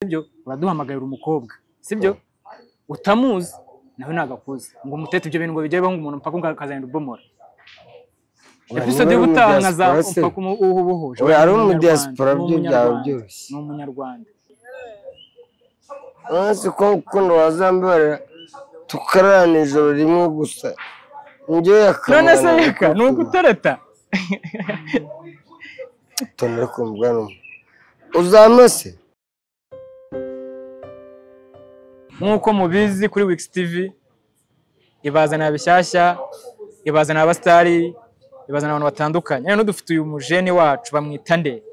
sibyo uraduhamagarira umukobwa sibyo utamuzi nawe nagakuze ngo mutete ibyo bintu ngo bijye ngo umuntu mpaka ukazanira ubomora episode y'ubutaha nkaza mpaka ubuhuje ari mu diaspora byawe byose ni umunyarwanda Nasi ko kundo wazambara tukarana ijoro rimwe gusa njye yakana none se yeka nugutereta tonera kumbwana uzamase nkuko mubizi kuri Wix TV ibazana bishyashya ibazana abastari ibazana abantu batandukanye none dufite uyu mujene wacu bamwita nde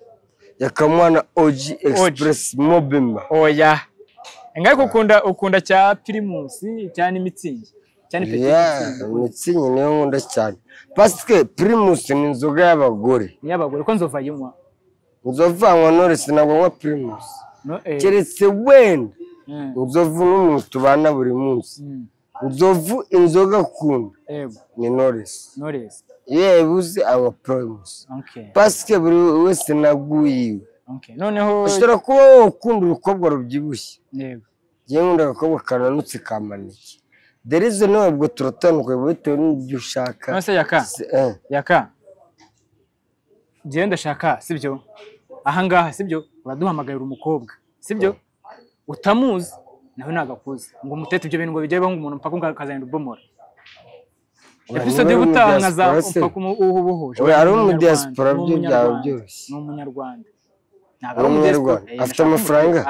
yakamwana OG Express Mobimba oya Engaye ukunda cya Primus cyane imitsingi cyane imitsingi niyo nkunda cyane parce Primus ni inzoga y'abagore ko nzova yinywa uzovanywa Knowless ntabwo nka Primus keretse wenda uzovu n'umuntu tubana buri munsi uzovu inzoga kunda ni Knowless yebuze aba Primus parce buri wese naguyiwe noneho ushobora kuba ukunda urukobwa rubyibushye yego je nkunda agakobwa kananutse kamaniki derizo ntabwo turatandukanye bitewe n'ibyo ushaka nose yaka je ndashaka sibyo ahangaha sibyo uraduhamagarira umukobwa sibyo utamuzi nawe nagakuze ngo mutete ibyo bintu ngo bijye ngo umuntu mpaka ukazanira ubomora episode y'ubutaha nkaza mpaka ubuhuje ari mu diaspora byawe byose ni umunyarwanda afite amafaranga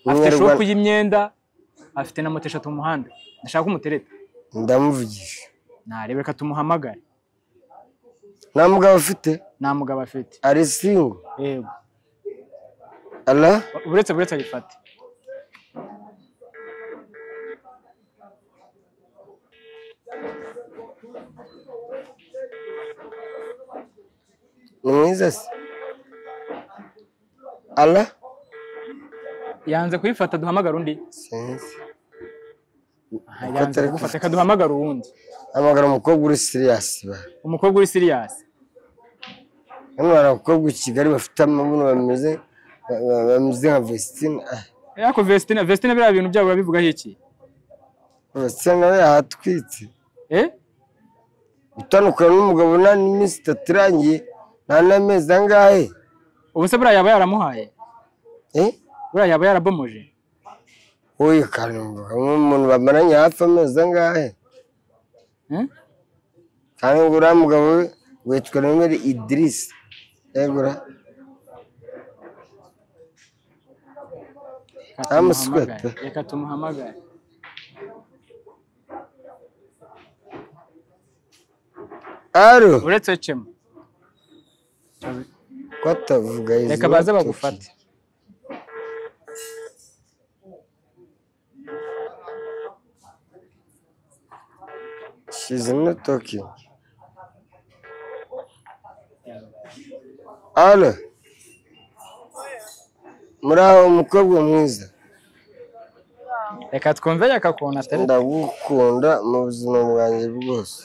afite shop y'imyenda afite na moto 3 mu muhanda ndashaka umutereta ndamuvugisha narebe reka tumuhamagare nta mugabo afite ari single yego ala uretse ayifate ni mwiza se ala yanze kuyifata duhamagara undi sinzi yanze gufata kaduhamagara uwundi amagara umukobwa uri serious umukobwa uri serious hano hari abakobwa i Kigali bafite amabuno bameze nka Vestine yako Vestine biriya bintu byabo babivugaho iki Vestine nawe yahatwitse utandukana n'umugabo nta n'iminsi 3 irangiye nta n'amezi angahe ubu se buriya yaba yaramuhaye buriya yaba yarabomoje oya kanumva umuntu bamaranye hafi amezi angahe kandi ngo uriya mugabo witwa Nomeri Idris yegura amuswete reka tumuhamagare aro uretse cemo kwatavuga izo reka baze bagufate she's not talking alo muraho umukobwa mwiza reka twumve yakakona atari ndagukunda mu buzima bwanjye bwose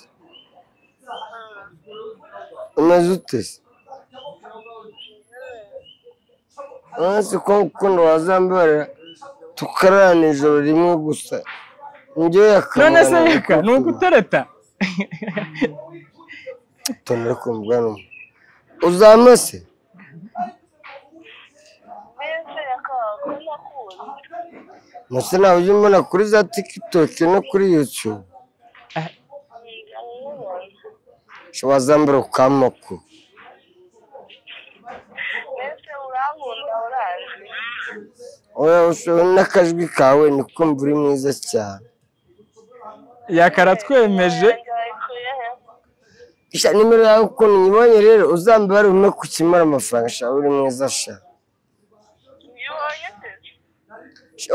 umeze ute nasi ko kundo wazambara tukarana ijoro rimwe gusa njye yakana none se yeka nugutereta tonera kumbwana uzamase Nose nawe ujya umbona kuri za TikTok no kuri YouTube wazambara ukamako oya ushoboye n'akajwi kawe niko mvura mwiza cyane yakara twemeje isha nimero yawe ukuntu nyibonye rero uzambara ume kukimara amafaranga sha uri mwiza sha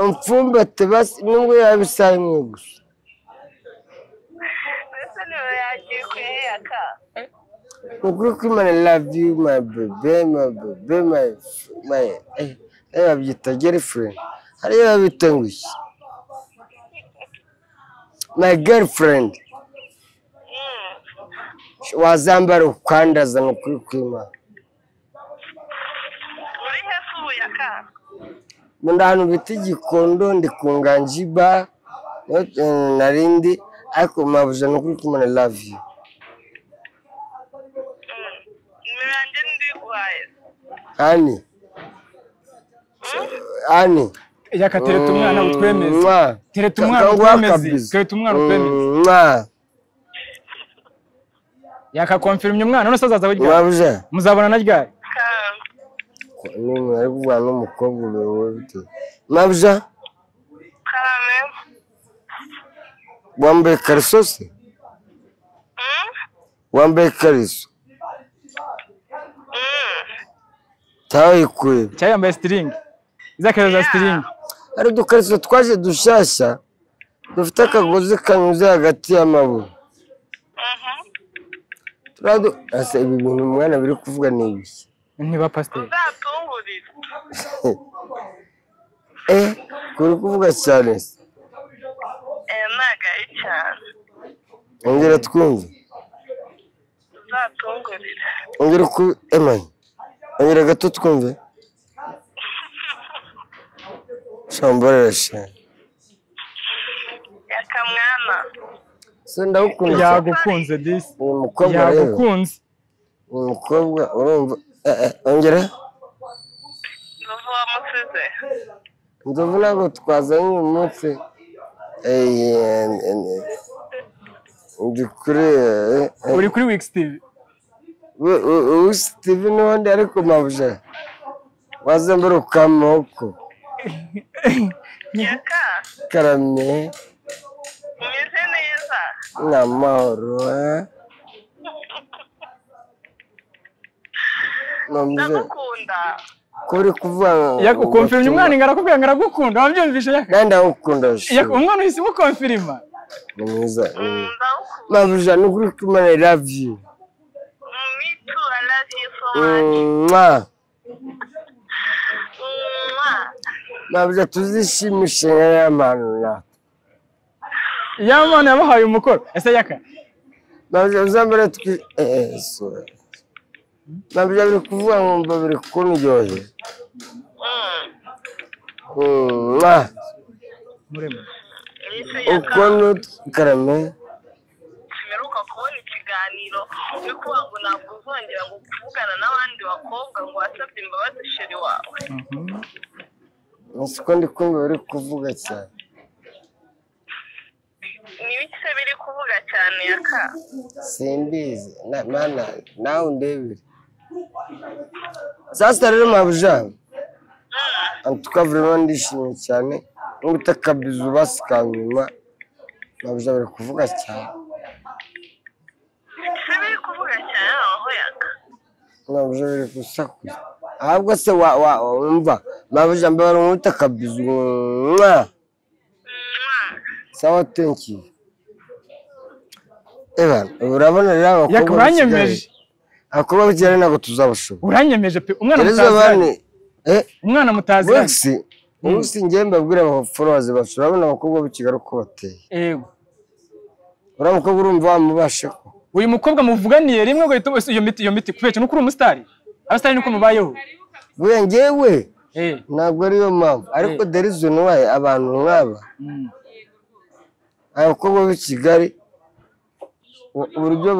umfumbate basi nubwo yabisaye mwe gusa ukuri kwimana love you my baby my babyita girlfriend hariyo babita ngo iki my girlfriend wazambara ukwandaza no kuri kwimana Munda hano biti Gikondo ndi kunganjiba narindi ariko mabuja nukuri kumana love you. Miranje ndi guhaye. Ani. Yaka tereta umwana utwemeze. Tereta umwana utwemeze. Tereta umwana utwemeze. Yaka confirm umwana none sazaza burya. Mabuja. Muzabona na ryari? Ni mwari kuvuga n'umukobwa wewe bite. Mabuja. Karame. Wambaye kariso se? Wambaye kariso? Tawe ikuye. Cyayambaye string. Izakeza string. Ari dukariso twaje dushasha. Dufite akagozi kanyuze hagati y'amaboko. Turado asa ibi bintu mwana biri kuvuga n'ibiki. Niba pastor. Uzatungurira. Kuri kuvuga cyane. Naga icyane. Ongera twumve. Uzatungurira. Ongera ku emani. Ongera gato twumve. Shambara shane. Yakamwana. Senda ukunze. Yagukunze this. Umukobwa rero. Yagukunze. Umukobwa urumva ongera. Nzovu wamusize. Nzovu ntabwo twazanye uyu munsi. Uri kuri Wix TV. Wix TV n'ubundi ariko mabuja. Wazembera ukamoko. Yaka. Karame. Umeze neza. N'amahoro. Ndagukunda. Kuri kuvuga Yako confirm umwana ngarakubwira ngaragukunda wabyumvishe yaka. Nanda ukunda. Yako umwana uhisemo confirma. Ni mwiza. Mabuja nukuri kumana I love you. Me too, I love you so much. Mabuja tuzishimishe y'amano na. Yamana yabahaye umukoro. Ese yaka. Mabuja uzambere twi so. Mabuja biri kuvuga ngo biri kunyoye. Murema. Ukono karame. Simeruka kubona ikiganiro no kuvuga ngo ntabwo uzongera ngo kuvugana n'abandi bakobwa ngo wasabye imbabazi sheri wawe. Nasiko ndi kumva biri kuvuga cyane. Ni biki se biri kuvuga cyane yaka? Simbizi mana nawe ndebere. Sasa rero mabuja. Antukavura ndishimye cyane. Ubutakabizu basikanyuma. Mabuja biri kuvuga cyane. Biri kuvuga cyane aho yaka. Mabuja biri gusakuza. Ahubwo se umva mabuja mbara ubutakabizu. Sawa thank you. Urabona rero abakobwa. Yakuranyemeje. Abakobwa b'ikirere ntabwo tuzabashobora. Uranyemeje pe umwana mutazi. Umwana mutazi. Wix ngiye mbabwira aba followers bacu urabona abakobwa b'Kigali uko bateye. Yego. Uriya mukobwa urumva wamubashe ko. Uyu mukobwa muvuganiye rimwe ngo yitwa iyo miti kubera nuko uri umusitari. Abasitari nuko mubayeho. Buye ngewe. Ntabwo ariyo mpamvu ariko there is no way abantu nk'aba. Abakobwa b'Kigali uburyo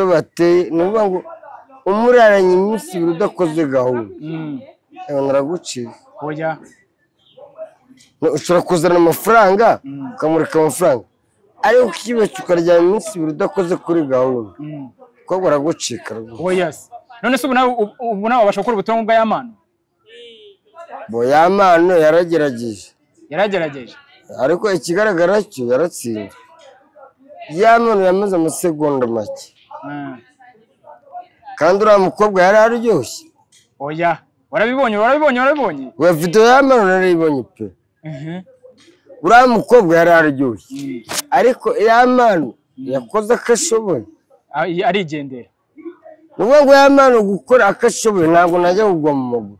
bateye nuvuga ngo umuraranye iminsi udakoze gahunda naraguciye oya ushobora kuzana amafaranga ukamurika amafaranga ariko ukibaca ukarya iminsi udakoze kuri gahunda kuko baragucika oya none se ubu nawe wabasha gukora ubutumwa bw'ayamano yamano yaragerageje ariko ikigaragara cyo yaratsinze yamano yamaze amasegonda make kandi uriya mukobwa yari aryoshye oya warabibonye we video yamano narayibonye pe uriya mukobwa yari aryoshye ariko yamano yakoze akashoboye arigendera nuvuga ngo yamano gukora akashoboye ntabwo najya kugwa mu maguru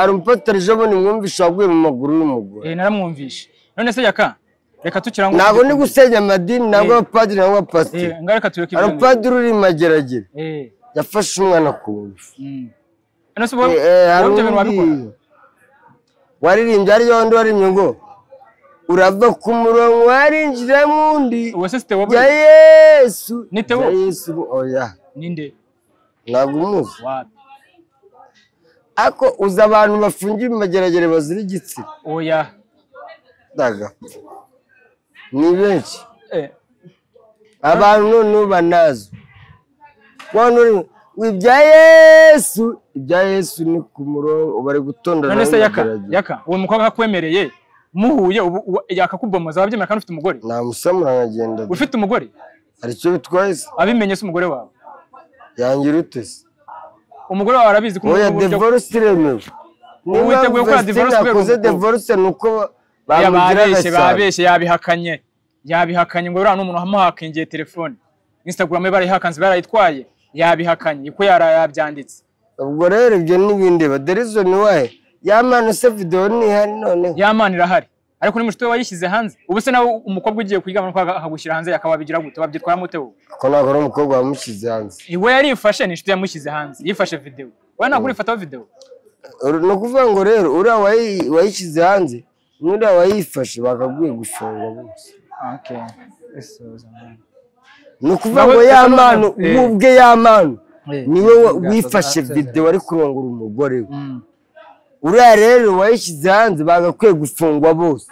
ari umupatari ejo bundi mwumvisha waguye mu maguru y'umugore naramwumvishe none se yaka reka tukira ngo ntabwo ni gusenya amadini ntabwo abapadiri ntabwo abapasiteri ngareka tureke ari umupadiri uri mageragere yafashe umwana ku ngufu waririmbye ari yondi warimye ngo urava ku murongo warinjira mundi ya Yesu ya Yesu oya ninde ntabwo umuzi ako uza abantu bafungiye mageragere bazira igitsina oya daga ni benshi abantu none banazo wano ibya Yesu ni ku murongo bari gutondana none se yaka uwo mukobwa akwemereye muhuye yakakubomoza wabyemera kandi ufite umugore nta musamura nkagenda ufite umugore hari cyo bitwaye abimenye se umugore wawe yangira utese umugore wawe arabizi ko oya divorce remewe witeguye ko divorce nuko babeshe yabihakanye ngo uriya n'umuntu wamuhakingiye telefone Instagram barayihakanze barayitwaye yabihakanye ko yabyanditse ubwo rero ibyo nibindi ba reason why yamana se video ni hari none yamana irahari ariko ni mushito wayishyize hanze ubu se nawe umukobwa ugiye kwigana ko agushyira hanze yakababigira gute babyitwara mutewo ko nagora umukobwa wamushyize hanze iwe yarifashe ni shito yamushyize hanze yifashe video we nagura ifata video no kuvuga ngo rero uriya wayishyize hanze n'uriya wayifashe bakaguye gufunga bose okay no kuvuga ngo yamana ubwe yamana niwe wifashe video ari kurongora umugore we uriya rero wayishyize hanze bagakwiye gufungwa bose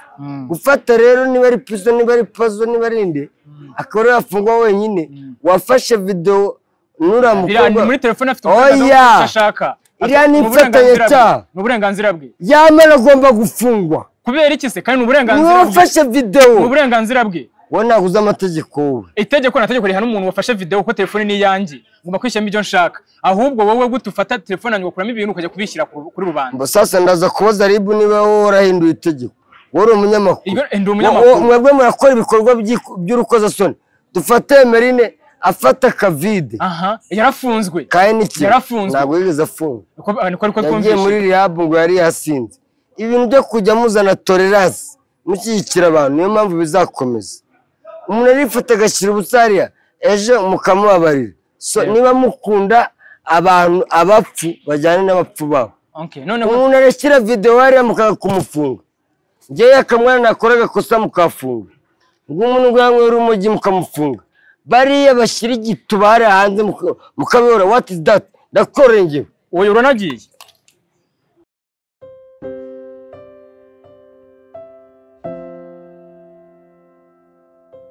gufata rero niba ari piso niba ari pazo niba ari inde akaba yafungwa wenyine wafashe video nura mukobwa muri telefone afite uburenganzira ashaka iriya ni mfatanyacyaha n'uburenganzira bwe yamana agomba gufungwa kubera iki se kandi n'uburenganzira bwe wafashe video n'uburenganzira bwe wana guza amategeko wowe itegeko nategeko rihana umuntu wafashe video ko telefone ni yanjye ngomba kwishyamo ibyo nshaka ahubwo wowe gutufata telefone yanyu ukuramo ibintu ukajya kubishyira kuri rubanda sasa ndaza kubaza ribu niba wowe warahinduye itegeko wari umunyamakuru mwebwe murakora ibikorwa by'urukozasoni dufate Merine afata Kavide yarafunzwe kandi niki ntabwo yigeze afungwa yagiye muri rehab ngo yari yasinze ibintu byo kujya muzana tolerance mushyigikira abantu niyo mpamvu bizakomeza umuntu arifata agashyira ubusariya ejo mukamubabarira niba mukunda abantu abapfu bajyane n'abapfu babo umuntu areshyira video hariya mukakumufunga njyewe akamwana nakora agakosa mukafunga umuntu ubwanywera umujyi mukamufunga bariya bashyira igitubare hanze mukabibora what is that ndakorengeye wowe uranagiye